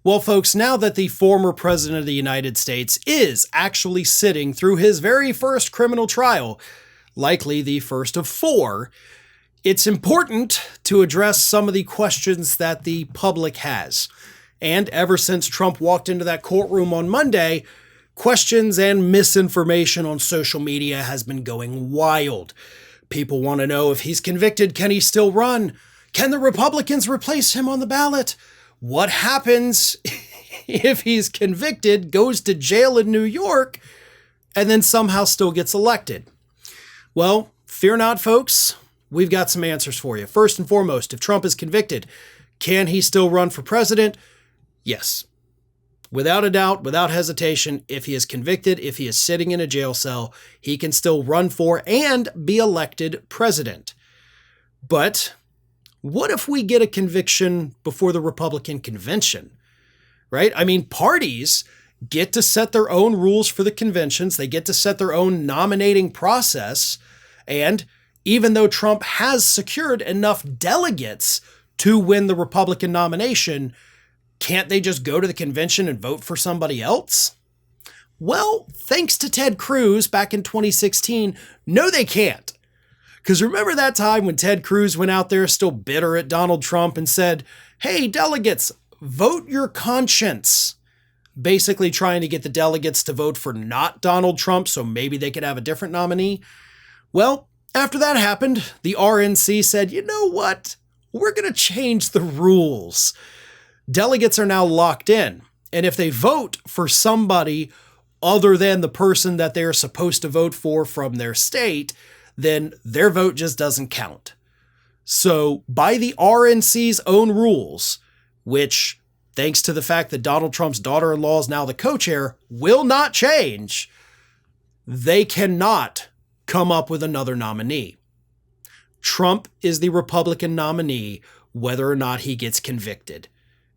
Well, folks, now that the former president of the United States is actually sitting through his very first criminal trial, likely the first of four, it's important to address some of the questions that the public has. And ever since Trump walked into that courtroom on Monday, questions and misinformation on social media has been going wild. People want to know if he's convicted, can he still run? Can the Republicans replace him on the ballot? What happens if he's convicted, goes to jail in New York, and then somehow still gets elected? Well, fear not, folks. We've got some answers for you. First and foremost, if Trump is convicted, can he still run for president? Yes. Without a doubt, without hesitation, if he is convicted, if he is sitting in a jail cell, he can still run for and be elected president. But what if we get a conviction before the Republican convention, right? I mean, parties get to set their own rules for the conventions. They get to set their own nominating process. And even though Trump has secured enough delegates to win the Republican nomination, can't they just go to the convention and vote for somebody else? Well, thanks to Ted Cruz back in 2016, no, they can't. Because remember that time when Ted Cruz went out there still bitter at Donald Trump and said, hey, delegates, vote your conscience. Basically trying to get the delegates to vote for not Donald Trump so maybe they could have a different nominee. Well, after that happened, the RNC said, you know what? We're going to change the rules. Delegates are now locked in. And if they vote for somebody other than the person that they're supposed to vote for from their state, then their vote just doesn't count. So by the RNC's own rules, which, thanks to the fact that Donald Trump's daughter-in-law is now the co-chair, will not change, they cannot come up with another nominee. Trump is the Republican nominee, whether or not he gets convicted.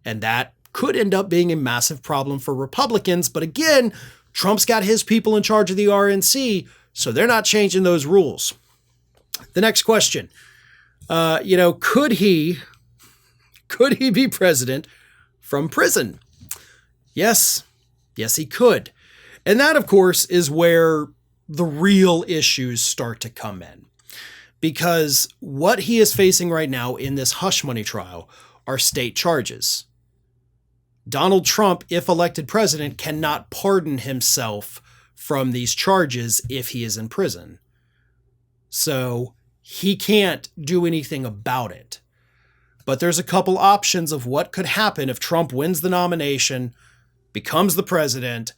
And that could end up being a massive problem for Republicans. But again, Trump's got his people in charge of the RNC, so they're not changing those rules. The next question, could he be president from prison? Yes, he could. And that, of course, is where the real issues start to come in. Because what he is facing right now in this hush money trial are state charges. Donald Trump, if elected president, cannot pardon himself from these charges if he is in prison. So he can't do anything about it. But there's a couple options of what could happen if Trump wins the nomination, becomes the president,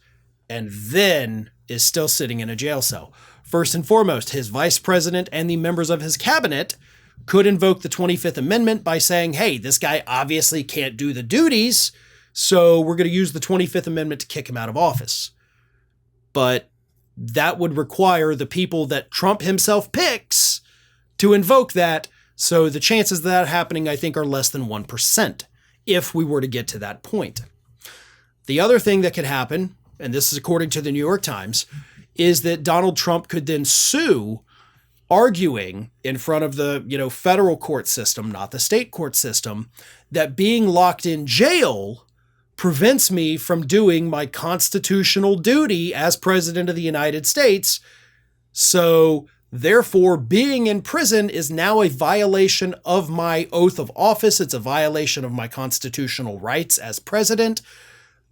and then is still sitting in a jail cell. First and foremost, his vice president and the members of his cabinet could invoke the 25th Amendment by saying, hey, this guy obviously can't do the duties, so we're going to use the 25th Amendment to kick him out of office. But that would require the people that Trump himself picks to invoke that. So the chances of that happening, I think, are less than 1% if we were to get to that point. The other thing that could happen, and this is according to the New York Times, is that Donald Trump could then sue, arguing in front of the, federal court system, not the state court system, that being locked in jail prevents me from doing my constitutional duty as president of the United States. So therefore, being in prison is now a violation of my oath of office. It's a violation of my constitutional rights as president.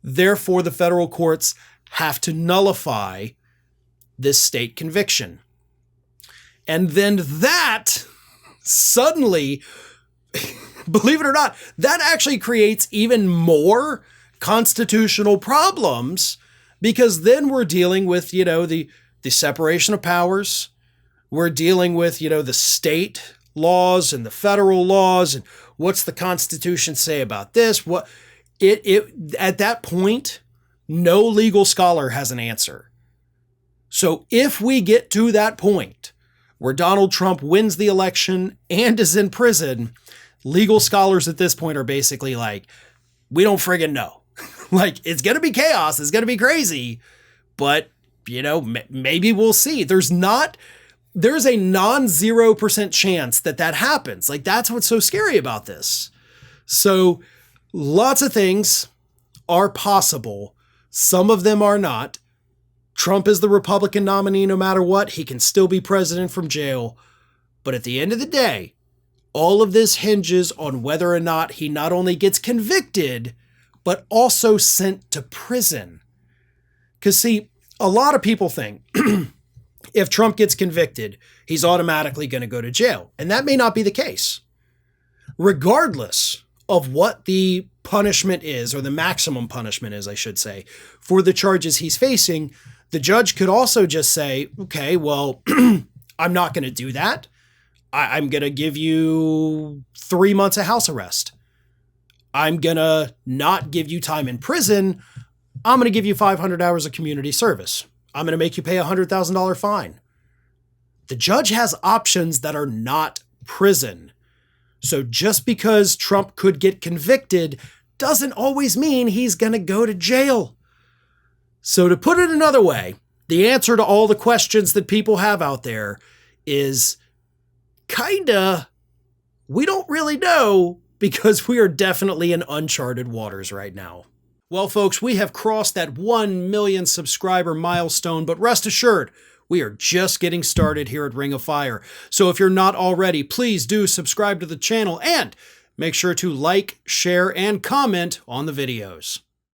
Therefore, the federal courts have to nullify this state conviction. And then that suddenly, believe it or not, that actually creates even more constitutional problems, because then we're dealing with, the separation of powers. We're dealing with, the state laws and the federal laws, and what's the Constitution say about this? What at that point, no legal scholar has an answer. So if we get to that point where Donald Trump wins the election and is in prison, legal scholars at this point are basically like, we don't friggin' know. Like, it's going to be chaos. It's going to be crazy. But, maybe we'll see. There's a non-0% chance that happens. Like, that's what's so scary about this. So lots of things are possible. Some of them are not. Trump is the Republican nominee no matter what. He can still be president from jail. But at the end of the day, all of this hinges on whether or not he not only gets convicted, but also sent to prison. Because see, a lot of people think if Trump gets convicted, he's automatically going to go to jail. And that may not be the case. Regardless of what the punishment is, or the maximum punishment is, I should say, for the charges he's facing, the judge could also just say, okay, well, I'm not going to do that. I'm going to give you 3 months of house arrest. I'm going to not give you time in prison. I'm going to give you 500 hours of community service. I'm going to make you pay a $100,000 fine. The judge has options that are not prison. So just because Trump could get convicted doesn't always mean he's going to go to jail. So to put it another way, the answer to all the questions that people have out there is kinda, we don't really know, because we are definitely in uncharted waters right now. Well, folks, we have crossed that 1 million subscriber milestone, but rest assured, we are just getting started here at Ring of Fire. So if you're not already, please do subscribe to the channel and make sure to like, share, and comment on the videos.